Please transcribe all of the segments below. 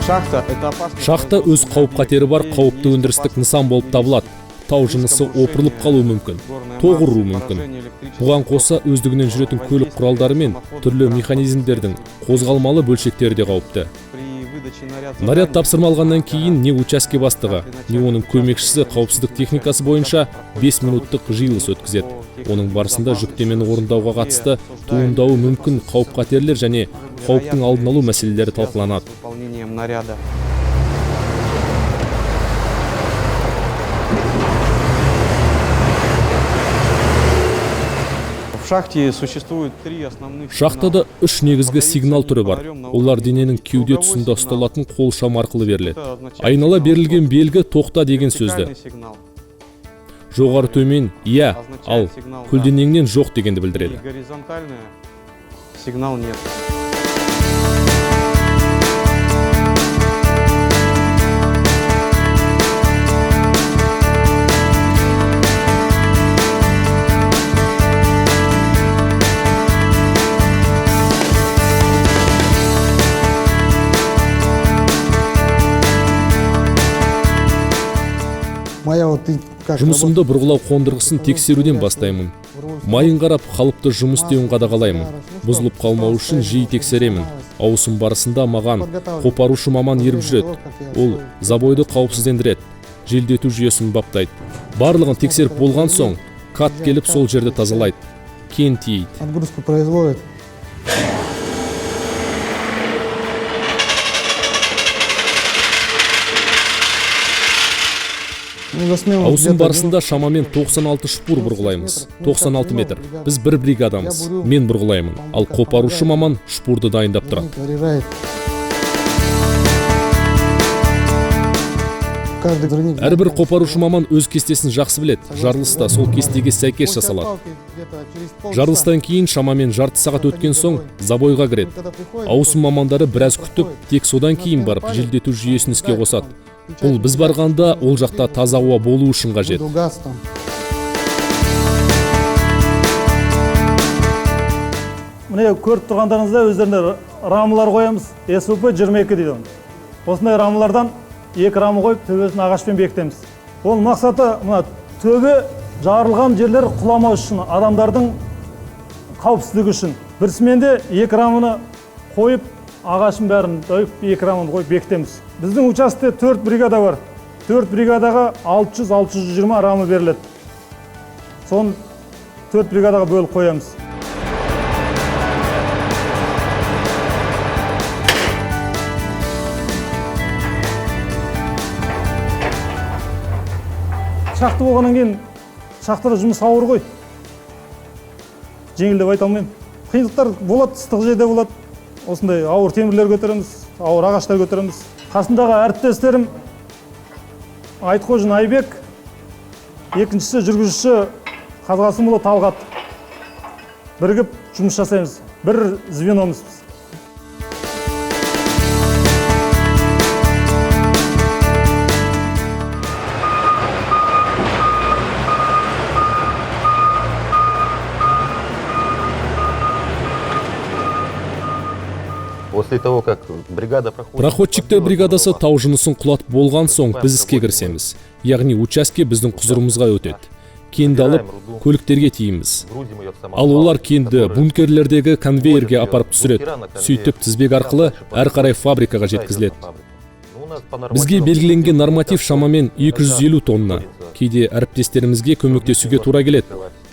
Шахта өз қауіп-қатері бар қауіпті өндірістік нысан болып табылады. Тау жынысы опырылып қалуы мүмкін, тоғыруы мүмкін. Бұған қоса өздігінен жүретін көлік құралдары мен түрлі механизмдердің қозғалмалы бөлшектері де қауіпті. Наряд тапсырма алғаннан кейін не участке бастығы, не оның көмекшісі қауіпсіздік техникасы бойынша 5 минуттық жиылыс өткізеді. Оның барысында жүктемені орындауға қатысты туындауы мүмкін қауіп-қатерлер және қауіптің алдын алу мәселелері талқыланады. Шахтада 3 негізгі сигнал түрі бар. Олар дененің кеуде тұсында ұсталатын қолшам арқылы беріледі. Айнала берілген белгі тоқта деген сөзді. Жоғары төмен иә, ал көлденеңнен жоқ дегенді білдіреді. Сигнал нет. Жұмысымды бұрғылау қондырғысын тексеруден бастаймын. Майын қарап, қалыпты жұмыс істеуін қадағалаймын. Бұзылып қалмау үшін жиі тексеремін. Ауысым барысында маған қопарушы маман еріп жүреді. Ол забойды қауіпсіздендіреді, желдету жүйесін баптайды. Барлығын тексеріп болған соң, кат келіп сол жерді тазалайды. Кен тиейді. Ауысым барысында шамамен 96 шпур бұрғылаймыз. 96 метр. Біз бір бригадамыз. Мен бұрғылаймын. Ал қопарушы маман шпурды дайындап тұрады. Әрбір қопарушы маман өз кестесін жақсы біледі. Жарылыста сол кестеге сәйкес жасалады. Жарылыстан кейін шамамен жарты сағат өткен соң забойға кіреді. Ауысым мамандары біраз күтіп, тек содан кейін барып желдету жүйесін іске қосады. Бұл біз барғанда ол жақта таза ауа болу үшін қажет. Міне көріп тұрғандарыңызда өздеріне рамалар қоямыз. СУП 22 дейді. Осындай рамалардан 2 рама қойып, төбесін ағашпен бекітеміз. Ол мақсаты мына төбе жарылған жерлер құламау үшін, адамдардың қауіпсіздігі үшін. Бірісімен де 2 раманы қойып, ағашын бәрін қойып, 2 раманы қойып бекітеміз. Біздің участке 4 бригада бар. 4 бригадаға 600-620 рама беріледі. Соны 4 бригадаға бөліп қоямыз. Шахта болғаннан кейін шахтада жұмыс ауыр ғой. Жеңіл деп айта алмаймын. Қиындықтар болады, ыстық жерде болады. Осындай ауыр темірлер көтереміз, ауыр ағаштар көтереміз. Қасындағы әріптестерім Айтқожин Айбек, екіншісі жүргізуші Қазғасымұлы Талғат. Бірігіп жұмыс жасаймыз. Бір звеномыз. Проходчиктер бригадасы тау жынысын құлатып болған соң біз іске кірісеміз. Яғни участке біздің құзырымызға өтеді. Кенді алып, көліктерге тиейміз. Ал олар кенді бункерлердегі конвейерге апарып түсіреді. Сөйтіп тізбек арқылы әр қарай фабрикаға жеткізіледі. Бізге белгіленген норматив шамамен 250 тонна. Кейде әріптестерімізге көмектесуге тура келеді.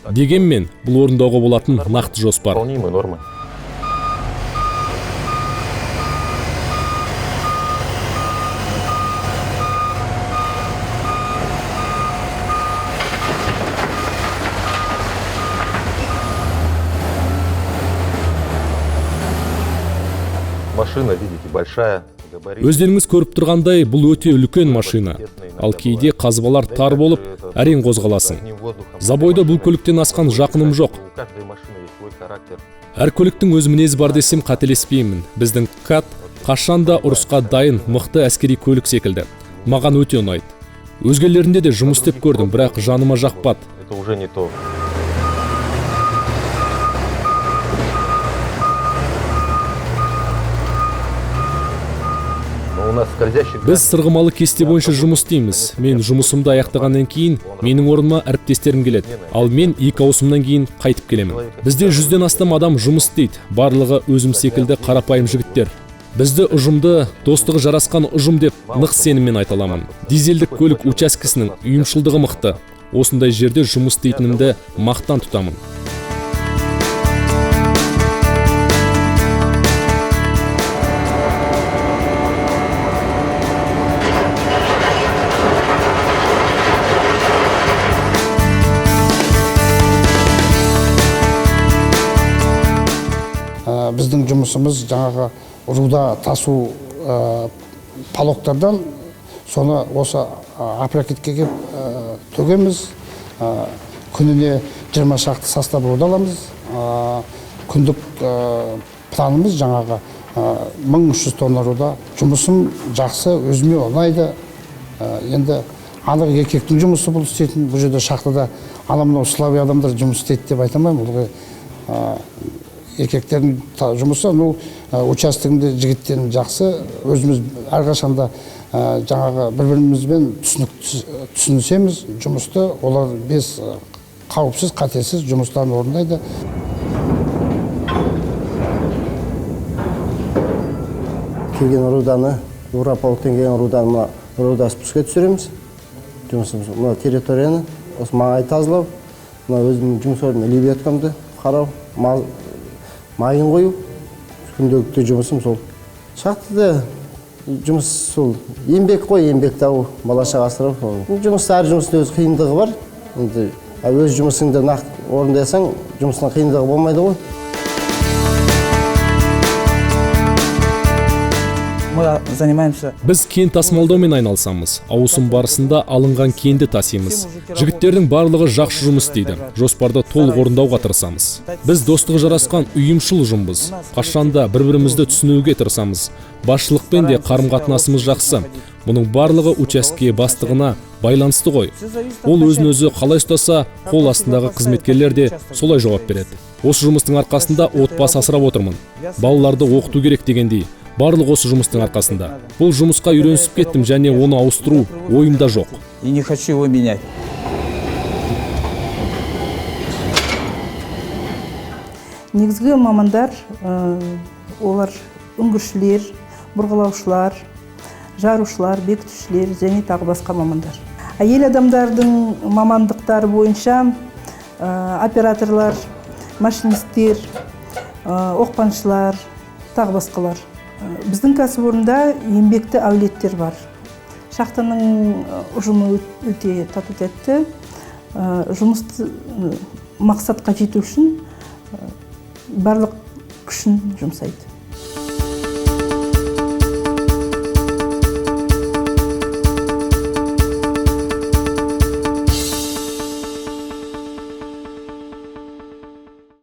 Дегенмен, бұл орындауға болатын нақты жоспар. Машина, видите, большая. Өздеріңіз көріп тұрғандай, бұл өте үлкен машина. Ал кейде қазбалар тар болып, әрең қозғаласың. Забойда бұл көліктен асқан жақыным жоқ. Әр көліктің өз мінезі бар десем қателеспеймін. Біздің кат қашанда ұрысқа дайын мықты әскери көлік секілді. Маған өте ұнайды. Өзгелерінде де жұмыс істеп көрдім, бірақ жаныма жақпады. Это уже не то. У нас скользящий Біз сырғымалы кесте бойынша жұмыс істейміз. Мен жұмысымды аяқтағаннан кейін менің орныма әріптестерім келеді. Ал мен 2 ауысымнан кейін қайтып келемін. Бізде 100-ден астам адам жұмыс істейді. Барлығы өзім секілді қарапайым жігіттер. Бізді ұжымды достығы жарасқан ұжым деп нық сеніммен айта аламын. Дизельдік көлік учаскесінің ұйымшылдығы мықты. Осындай жерде жұмыс істейтінімді мақтан тұтамын. Біздің жұмысымыз жаңағы руда тасу палоктардан соны осы апракетке келіп төгеміз. Күніне 20 шақты состав руда аламыз. Күндік планымыз жаңағы 1300 тонна руда. Жұмысым жақсы, өзіме ұнайды. Енді анық еркектің жұмысы бұл істейтін. Бұл жерде шахтада анау славя адамдар жұмыс істейді деп айтамаймын. Еркектердің жұмысы, участогында жігіттердің жақсы, өзіміз әрқашанда жаңағы бір-бірімізбен түсінісеміз жұмысты, олар без қауіпсіз, қатесіз жұмыстарын орындайды. Келген руданы, Европалықтан келген руданы руда спуске түсіреміз. Жұмысымыз, территорияны, осы маңай тазылау, өзімнің жұмыс орнына лебедкамды қарау, майын қою, күнделікті жұмысым сол. Шахтада жұмыс сол, еңбек қой, еңбек тауы, бала-шаға асырау. Жұмыста әр жұмыстың өз қиындығы бар. Өз жұмысыңды орындасаң, жұмысының қиындығы болмайды ғой. Біз кен тасымалдаумен айналысамыз. Ауысым барысында алынған кенді тасимыз. Жігіттердің барлығы жақсы жұмыс істейді. Жоспарды толық орындауға тырысамыз. Біз достығы жарасқан ұйымшыл ұжымбыз. Қашанда бір-бірімізді түсінуге тырысамыз. Басшылықпен де қарым-қатынасымыз жақсы. Мұның барлығы участке бастығына байланысты ғой. Ол өзін-өзі қалай ұстаса, қол астындағы қызметкерлер де солай жауап береді. Осы жұмыстың арқасында отбасы асырап отырмын. Балаларды оқыту керек дегендей. Барлық осы жұмыстың арқасында. Бұл жұмысқа үйренісіп кеттім және оны ауыстыру ойымда жоқ. И не хочу его менять. Негізгі мамандар, олар үңгіршілер, бұрғылаушылар, жарушылар, бекітушілер және тағы басқа мамандар. Әйел адамдардың мамандықтары бойынша операторлар, машинистер, оқпаншылар, тағы басқалар. Біздің кәсіпорында еңбекті әулеттер бар. Шахтаның ұжымы өте тату-тәтті. Жұмысты мақсатқа жету үшін барлық күшін жұмсайды.